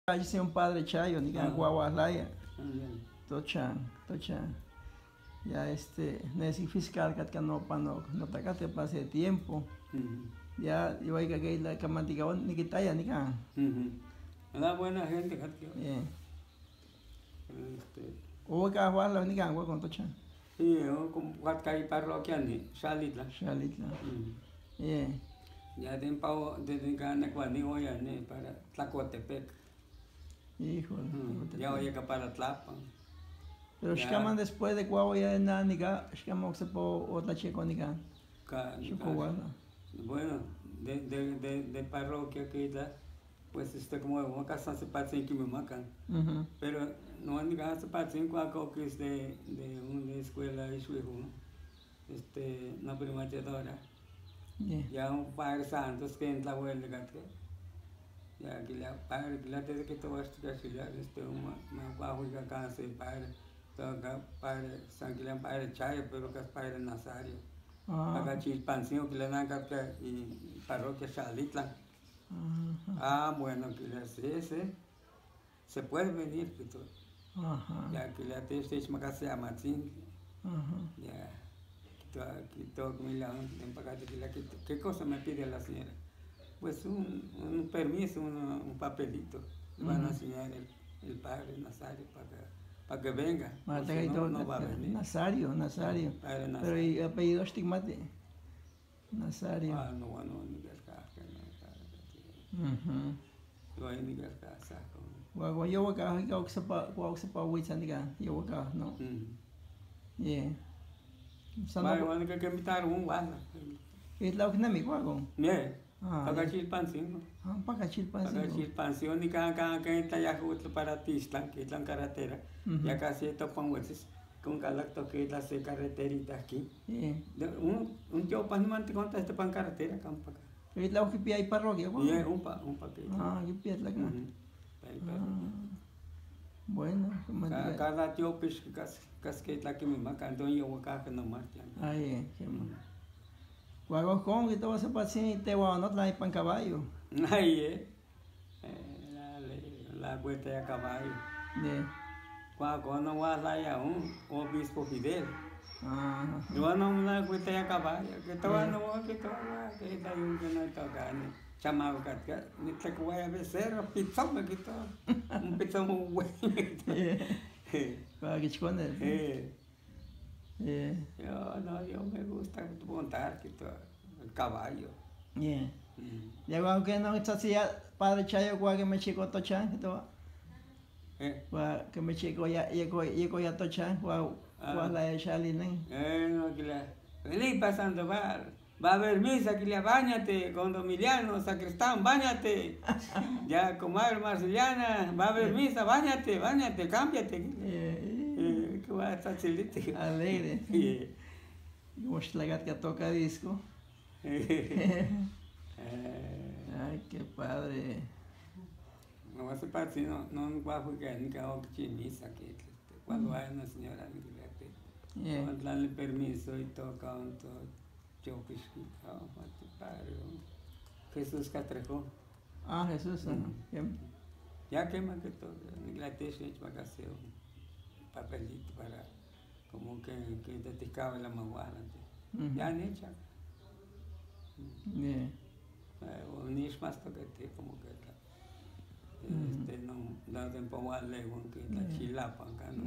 Allí sea un padre chayo, ni que guaguaslaya. Tochan. Ya necesito fiscal que no te pase tiempo. Ya yo hay que la camanticabón ni que talla ni can. La buena gente, O que guarda ni can con tochan. Sí, yo como guatcay parroquia ni Shalitla. Ya den pao de gana cuando voy a para Tlacotepec. Híjole. Ya voy a para Tlapan. Pero escaman después de cuavo ya de nada ni ca, escaman se po otra checo ni can. Bueno, de parroquia que da, pues como una casa se pasa en que me macan. Pero no han llegado a pasar en cualquier que es de una escuela y su hijo, una primaria. Ya un padre santos que en la vuelta que ya que la padre que la desde que todo esto que ya un bajo y acá se padre todo padre san que le padre chayo pero que es padre Nazario acá chilpancio que le dan acá y parroquia Xalitla. Bueno que le hace se puede venir que todo ya que le hace este más se llama así ya que todo en pagate ¿qué cosa me pide la señora? Pues un permiso, un papelito. Van a enseñar el padre Nazario para que venga. No va a venir. Nazario. Pero ¿y apellido estigmate? Nazario. No, ni que no hay ni que Guau, yo acá, yo sepa Huitzandiga, yo acá, ¿no? Yeah. Bueno, que invitar un guano. ¿Es la que no me guago? Pagachilpancio. Pagachilpancio ni cada que está ya justo para Tistlan, que es la carretera. Ya casi topan huesos con galacto que es la carreterita aquí. Un tío pan no te conta este pan carretera campa. ¿Es la que pide parroquia? Un paquete. ¿Qué pide la que? Bueno, cada tío pues que es la que me marca, entonces yo acá que no marcha. Guago con que todo se pasa y te va a no traer pan caballo. La vuelta de caballo. Guago no va a dar un obispo Fidel. Yo no me vuelta de caballo, que todo no va que está un que no toca ni chamado que ni te voy a becerro, pizza me quitó. Un pizza muy bueno. Para que chicone. Yo me gusta montar el caballo. Ya cuando que no está así padre chayo que me chico tochan que todo. Que me chico ya tochan la de Charlie no que la feliz pasando va a haber misa que le bañate con Domiliano sacristán bañate ya comadre Marceliana va a haber misa bañate cámbiate. Que va a estar chilite. Alegre. Vamos a la que toca disco. Ay, qué padre. No va a ser parte, no va a jugar ni que haga misa que cuando hay una señora cuando darle permiso y toca un todo yo padre Jesús Catrejó. Jesús. Ya quema que todo ni la teche para hacer papelito para como que identificaba la maguana ya han hecho ni es más que como que no da tiempo a leer que la chilapa acá, ¿no?